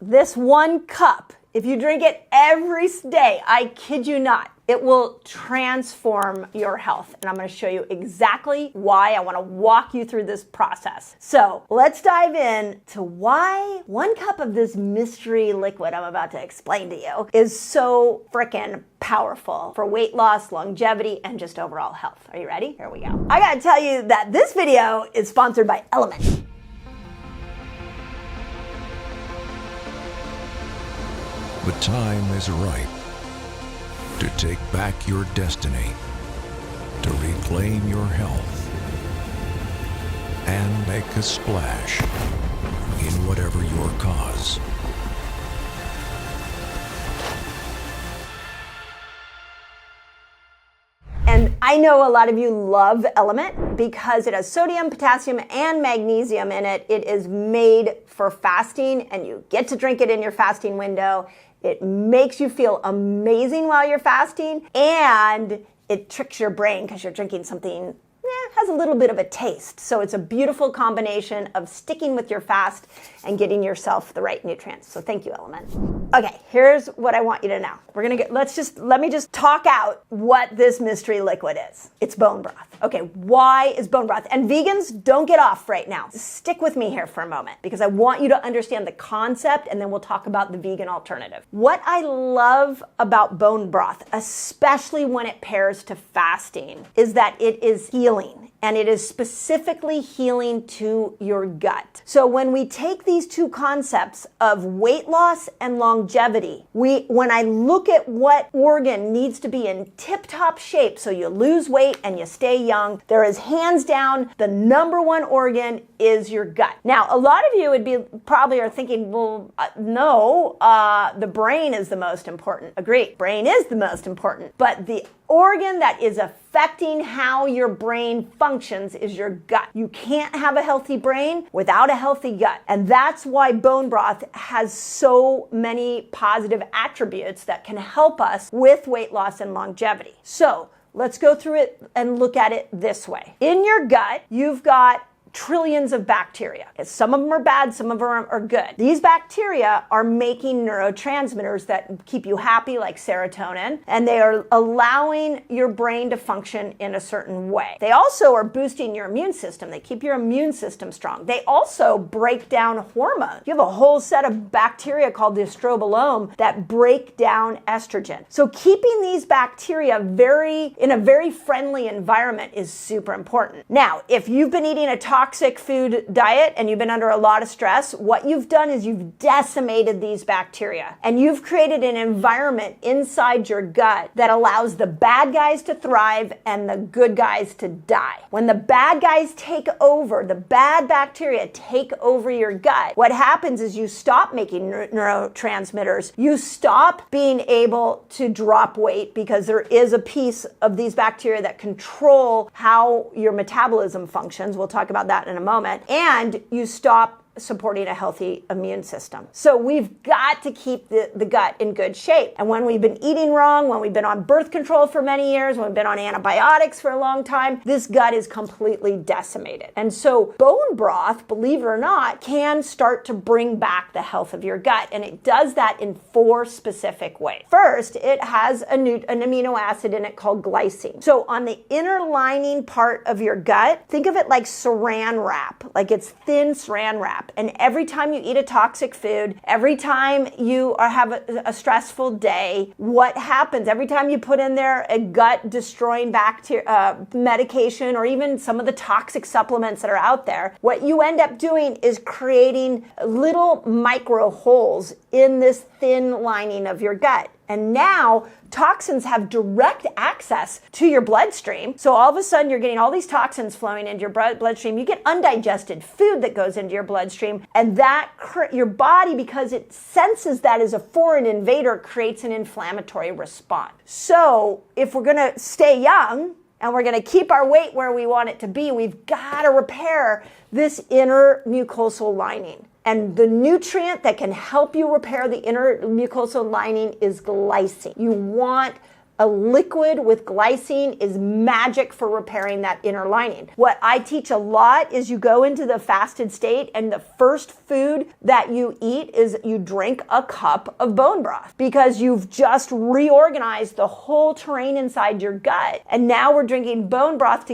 this 1 cup, if you drink it every day, I kid you not, it will transform your health. And I'm going to show you exactly why. I want to walk you through this process. So let's dive in to why 1 cup of this mystery liquid I'm about to explain to you is so freaking powerful for weight loss, longevity, and just overall health. Are you ready? Here we go. I got to tell you that this video is sponsored by Element. The time is ripe to take back your destiny, to reclaim your health, and make a splash in whatever your cause. And I know a lot of you love Element because it has sodium, potassium, and magnesium in it. It is made for fasting, and you get to drink it in your fasting window. It makes you feel amazing while you're fasting, and it tricks your brain because you're drinking something has a little bit of a taste. So it's a beautiful combination of sticking with your fast and getting yourself the right nutrients. So thank you, Element. Okay, here's what I want you to know. Let me just talk out what this mystery liquid is. It's bone broth. Okay, why is bone broth? And vegans, don't get off right now. Stick with me here for a moment because I want you to understand the concept, and then we'll talk about the vegan alternative. What I love about bone broth, especially when it pairs to fasting, is that it is healing. And it is specifically healing to your gut. So when we take these two concepts of weight loss and longevity, when I look at what organ needs to be in tip-top shape so you lose weight and you stay young, there is hands down the number 1 organ is your gut. Now, a lot of you probably are thinking, well, no, the brain is the most important. Agreed, brain is the most important, but the organ that is affecting how your brain functions is your gut. You can't have a healthy brain without a healthy gut. And that's why bone broth has so many positive attributes that can help us with weight loss and longevity. So let's go through it and look at it this way. In your gut, you've got trillions of bacteria. Some of them are bad, some of them are good. These bacteria are making neurotransmitters that keep you happy, like serotonin, and they are allowing your brain to function in a certain way. They also are boosting your immune system. They keep your immune system strong. They also break down hormones. You have a whole set of bacteria called the estrobolome that break down estrogen. So keeping these bacteria in a very friendly environment is super important. Now, if you've been eating a toxic food diet and you've been under a lot of stress, what you've done is you've decimated these bacteria, and you've created an environment inside your gut that allows the bad guys to thrive and the good guys to die. When the bad guys take over, the bad bacteria take over your gut, what happens is you stop making neurotransmitters. You stop being able to drop weight because there is a piece of these bacteria that control how your metabolism functions. We'll talk about that in a moment. And you stop supporting a healthy immune system. So we've got to keep the gut in good shape. And when we've been eating wrong, when we've been on birth control for many years, when we've been on antibiotics for a long time, this gut is completely decimated. And so bone broth, believe it or not, can start to bring back the health of your gut. And it does that in 4 specific ways. First, it has an amino acid in it called glycine. So on the inner lining part of your gut, think of it like saran wrap, like it's thin saran wrap. And every time you eat a toxic food, every time you have a stressful day, what happens? Every time you put in there a gut-destroying bacteria medication, or even some of the toxic supplements that are out there, what you end up doing is creating little micro holes in this thin lining of your gut. And now toxins have direct access to your bloodstream. So all of a sudden you're getting all these toxins flowing into your bloodstream. You get undigested food that goes into your bloodstream, and that your body, because it senses that as a foreign invader, creates an inflammatory response. So if we're going to stay young and we're going to keep our weight where we want it to be, we've got to repair this inner mucosal lining. And the nutrient that can help you repair the inner mucosal lining is glycine. You want A liquid with glycine is magic for repairing that inner lining. What I teach a lot is you go into the fasted state and the first food that you eat is you drink a cup of bone broth because you've just reorganized the whole terrain inside your gut. And now we're drinking bone broth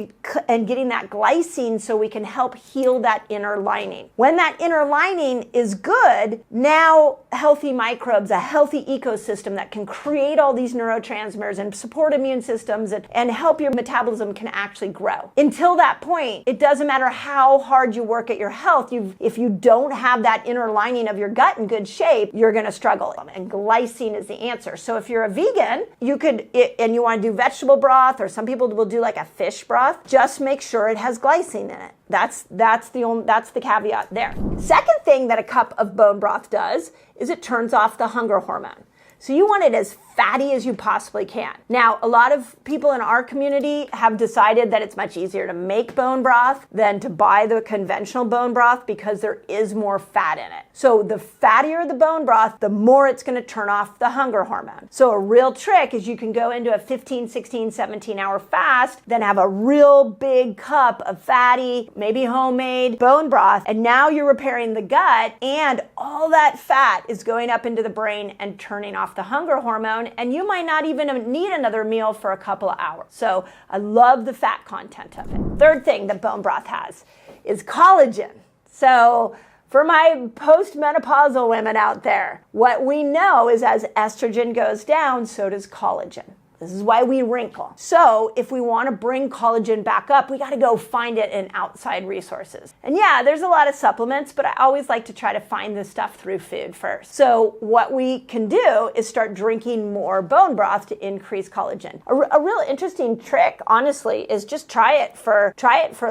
and getting that glycine so we can help heal that inner lining. When that inner lining is good, now healthy microbes, a healthy ecosystem that can create all these neurotransmitters and support immune systems and help your metabolism can actually grow. Until that point, it doesn't matter how hard you work at your health, if you don't have that inner lining of your gut in good shape, you're going to struggle. And glycine is the answer. So if you're a vegan, you could, and you want to do vegetable broth, or some people will do like a fish broth, just make sure it has glycine in it. That's the caveat there. Second thing that a cup of bone broth does is it turns off the hunger hormone. So you want it as fatty as you possibly can. Now, a lot of people in our community have decided that it's much easier to make bone broth than to buy the conventional bone broth because there is more fat in it. So the fattier the bone broth, the more it's going to turn off the hunger hormone. So a real trick is you can go into a 15, 16, 17-hour fast, then have a real big cup of fatty, maybe homemade bone broth, and now you're repairing the gut, and all that fat is going up into the brain and turning off the hunger hormone, and you might not even need another meal for a couple of hours. So I love the fat content of it. Third thing that bone broth has is collagen. So for my postmenopausal women out there, what we know is as estrogen goes down, so does collagen. This is why we wrinkle. So if we want to bring collagen back up, we got to go find it in outside resources. And yeah, there's a lot of supplements, but I always like to try to find this stuff through food first. So what we can do is start drinking more bone broth to increase collagen. A real interesting trick, honestly, is just try it for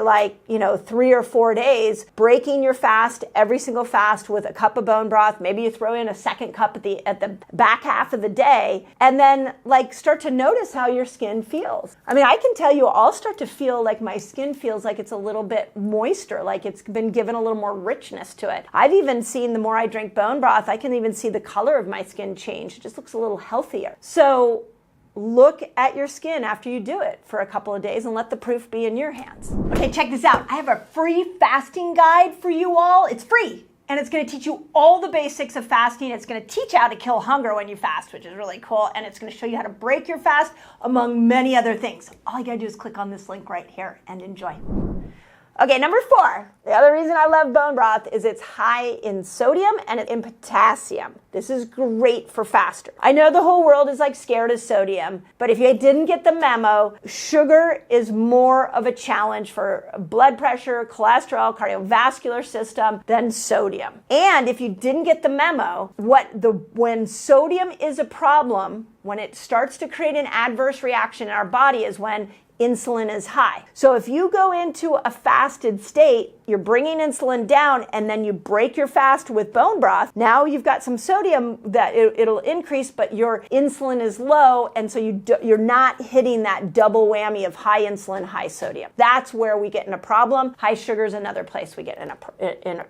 like, 3 or 4 days, breaking your fast, every single fast with a cup of bone broth. Maybe you throw in a second cup at the back half of the day, and then start to notice how your skin feels. I mean, I can tell you, I'll start to feel like my skin feels like it's a little bit moister, like it's been given a little more richness to it. I've even seen the more I drink bone broth, I can even see the color of my skin change. It just looks a little healthier. So look at your skin after you do it for a couple of days and let the proof be in your hands. Okay, check this out. I have a free fasting guide for you all. It's free. And it's going to teach you all the basics of fasting. It's going to teach you how to kill hunger when you fast, which is really cool. And it's going to show you how to break your fast, among many other things. All you got to do is click on this link right here and enjoy. Okay, number 4. The other reason I love bone broth is it's high in sodium and in potassium. This is great for fasters. I know the whole world is scared of sodium, but if you didn't get the memo, sugar is more of a challenge for blood pressure, cholesterol, cardiovascular system than sodium. And if you didn't get the memo, when sodium is a problem, when it starts to create an adverse reaction in our body is when insulin is high. So if you go into a fasted state, you're bringing insulin down, and then you break your fast with bone broth, now you've got some sodium that it'll increase, but your insulin is low, and so you're not hitting that double whammy of high insulin, high sodium. That's where we get in a problem. High sugar is another place we get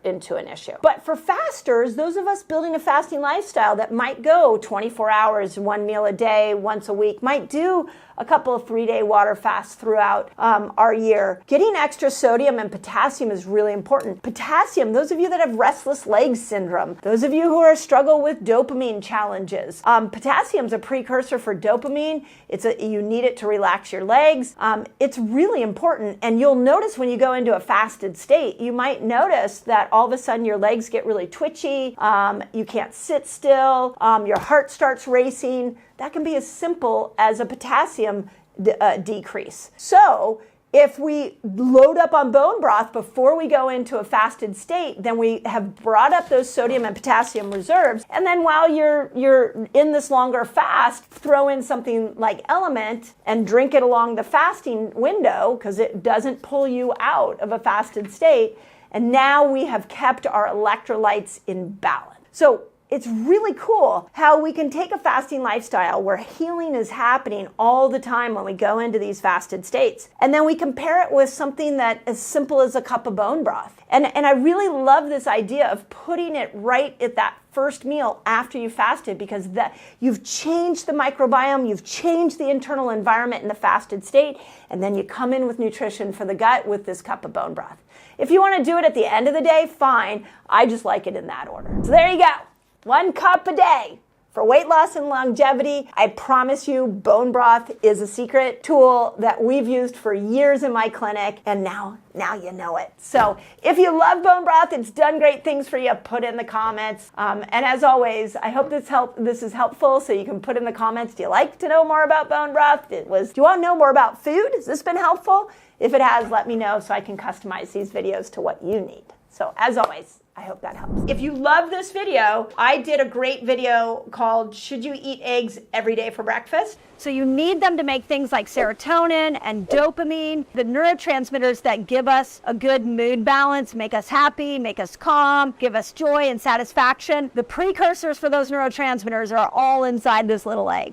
into an issue. But for fasters, those of us building a fasting lifestyle that might go 24 hours, 1 meal a day, once a week, might do a couple of 3-day water fasts throughout our year. Getting extra sodium and potassium is really important. Potassium, those of you that have restless leg syndrome, those of you who struggle with dopamine challenges, potassium's a precursor for dopamine. You need it to relax your legs. It's really important, and you'll notice when you go into a fasted state, you might notice that all of a sudden your legs get really twitchy, you can't sit still, your heart starts racing. That can be as simple as a potassium decrease. So if we load up on bone broth before we go into a fasted state, then we have brought up those sodium and potassium reserves. And then while you're in this longer fast, throw in something like Element and drink it along the fasting window because it doesn't pull you out of a fasted state. And now we have kept our electrolytes in balance. So it's really cool how we can take a fasting lifestyle where healing is happening all the time when we go into these fasted states. And then we compare it with something that as simple as a cup of bone broth. And I really love this idea of putting it right at that first meal after you fasted, because that you've changed the microbiome, you've changed the internal environment in the fasted state, and then you come in with nutrition for the gut with this cup of bone broth. If you want to do it at the end of the day, fine. I just like it in that order. So there you go. 1 cup a day for weight loss and longevity. I promise you, bone broth is a secret tool that we've used for years in my clinic, and now you know it. So if you love bone broth, it's done great things for you, put in the comments. And as always, I hope this is helpful, so you can put in the comments, do you like to know more about bone broth? Do you want to know more about food? Has this been helpful? If it has, let me know so I can customize these videos to what you need. So as always, I hope that helps. If you love this video, I did a great video called Should You Eat Eggs Every Day for Breakfast? So you need them to make things like serotonin and dopamine, the neurotransmitters that give us a good mood balance, make us happy, make us calm, give us joy and satisfaction. The precursors for those neurotransmitters are all inside this little egg.